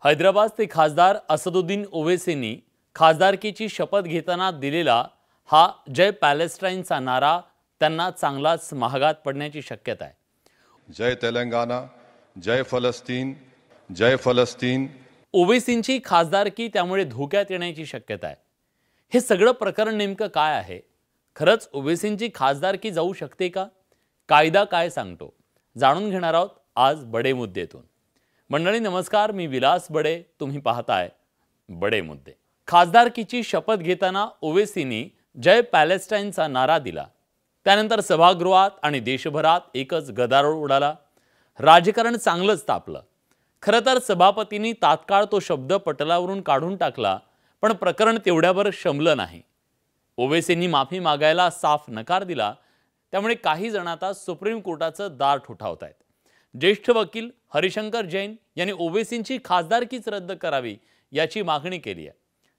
हैदराबादचे खासदार असदुद्दीन ओवैसींनी खासदारकीची शपथ घेताना दिलेला हा जय पॅलेस्टाईनचा नारा त्यांना चांगलाच महागात पडण्याची शक्यता आहे। जय तेलंगाना, जय फलस्तीन, जय फलस्तीन। ओवैसींची खासदारकी त्यामुळे धोक्यात येण्याची शक्यता आहे। हे सगळं प्रकरण नेमकं काय आहे? खरंच ओवैसींची खासदारकी जाऊ शकते का? कायदा काय सांगतो? जाणून घेणार आहोत आज बडे मुद्देतून। मंडळी नमस्कार, मी विलास बडे, तुम्ही पाहताय बडे मुद्दे। खासदारकीची शपथ घेताना ओवैसींनी जय पॅलेस्टाईनचा नारा दिला। त्यानंतर सभागृहात आणि देशभरात एकच गदारोळ उडाला। राजकारण चांगलंच तापलं। खरं तर सभापतींनी तात्काळ तो शब्द पटलावरून काढून टाकला, पण प्रकरण तेवढ्यावर शमलं नाही। ओवैसींनी माफी मागायला साफ नकार दिला। त्यामुळे काही जण आता सुप्रीम कोर्टाचं दार ठोठावतायत। ज्येष्ठ वकील हरिशंकर जैन यांनी ओवैसींची खासदारकीच रद्द करावी याची मागणी केली आहे।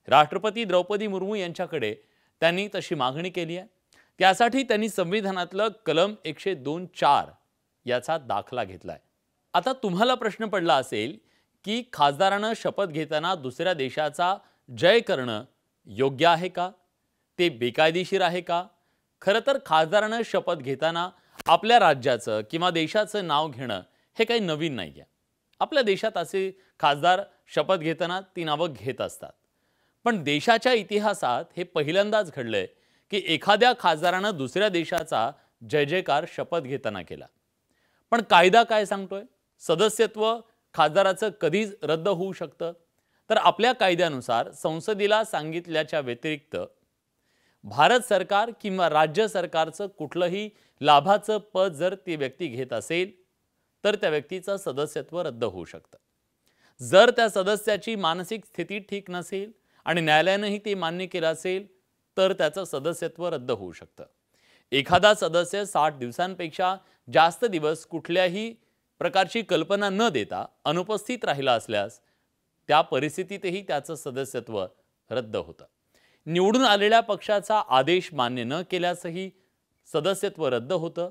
राष्ट्रपती द्रौपदी मुर्मू यांच्याकडे त्यांनी तशी मागणी केली आहे। त्यासाठी त्यांनी संविधानातलं कलम 102(4) याचा दाखला घेतलाय। आता तुम्हाला प्रश्न पडला असेल की खासदारानं शपथ घेताना दुसऱ्या देशाचा जय करणं योग्य आहे का? ते बेकायदेशीर आहे का? खरं तर खासदारानं शपथ घेताना आपल्या राज्याचं किंवा देशाचं नाव घेणं हे काही नवीन नाही आहे। आपल्या देशात असे खासदार शपथ घेताना ती नावं घेत असतात। पण देशाच्या इतिहासात हे पहिल्यांदाच घडलंय की एखाद्या खासदारानं दुसऱ्या देशाचा जय जयकार शपथ घेताना केला। पण कायदा काय सांगतोय? सदस्यत्व खासदाराचं कधीच रद्द होऊ शकतं? तर आपल्या कायद्यानुसार संसदेला सांगितल्याच्या व्यतिरिक्त भारत सरकार किंवा राज्य सरकारचं कुठलंही लाभाचं पद जर ती व्यक्ती घेत असेल तर त्या व्यक्तीचं सदस्यत्व रद्द होऊ शकतं। जर त्या सदस्याची मानसिक स्थिती ठीक नसेल आणि न्यायालयानेही ते मान्य केलं असेल तर त्याचं सदस्यत्व रद्द होऊ शकतं। एखादा सदस्य 60 दिवसांपेक्षा जास्त दिवस कुठल्याही प्रकारची कल्पना न देता अनुपस्थित राहिला असल्यास त्या परिस्थितीतही त्याचं सदस्यत्व रद्द होतं। निवडून आलेल्या पक्षाचा आदेश मान्य न केल्यासही सदस्यत्व रद्द होतं।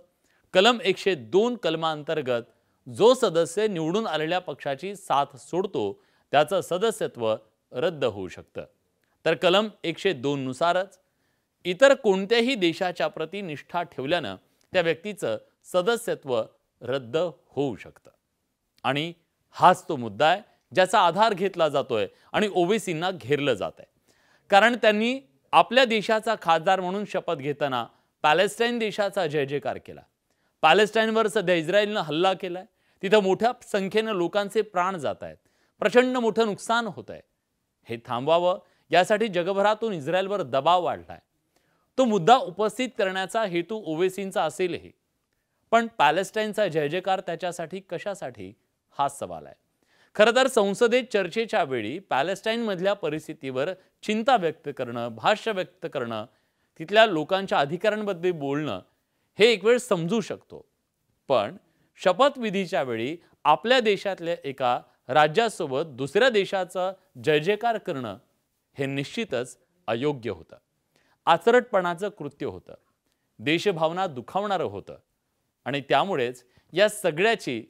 कलम 102 कलमांतर्गत जो सदस्य निवडून आलेल्या पक्षाची साथ सोडतो त्याचं सदस्यत्व रद्द होऊ शकतं। तर कलम 102 नुसारच इतर कोणत्याही देशाच्या प्रती निष्ठा ठेवल्यानं त्या व्यक्तीचं सदस्यत्व रद्द होऊ शकतं। आणि हाच तो मुद्दा आहे ज्याचा आधार घेतला जातोय आणि ओवैसींना घेरलं जात आहे। कारण त्यांनी आपल्या देशाचा खासदार म्हणून शपथ घेताना पॅलेस्टाईन देशाचा जय जयकार केला। पॅलेस्टाईनवर सध्या इस्रायलनं हल्ला केलाय। तिथं मोठ्या संख्येनं लोकांचे प्राण जात आहेत। प्रचंड मोठं नुकसान होत आहे। हे थांबवावं यासाठी जगभरातून इस्रायलवर दबाव वाढलाय। तो मुद्दा उपस्थित करण्याचा हेतू ओवैसींचा असेलही, पण पॅलेस्टाईनचा जय जयकार त्याच्यासाठी कशासाठी हाच सवाल आहे। खरं तर संसदेत चर्चेच्या वेळी पॅलेस्टाईनमधल्या परिस्थितीवर चिंता व्यक्त करणं, भाष्य व्यक्त करणं, तिथल्या लोकांच्या अधिकारांबद्दल बोलणं हे एक वेळ समजू शकतो, पण शपथविधीच्या वेळी आपल्या देशातल्या एका राज्यासोबत दुसऱ्या देशाचा जय जयकार करणं हे निश्चितच अयोग्य होतं। आचरटपणाचं कृत्य होतं। देशभावना दुखावणारं होतं आणि त्यामुळेच या सगळ्याची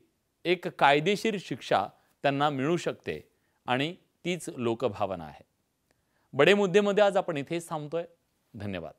एक कायदेशीर शिक्षा त्यांना मिळू शकते आणि तीच लोकभावना आहे। बडे मुद्देमध्ये आज आपण इथेच थांबतोय। धन्यवाद।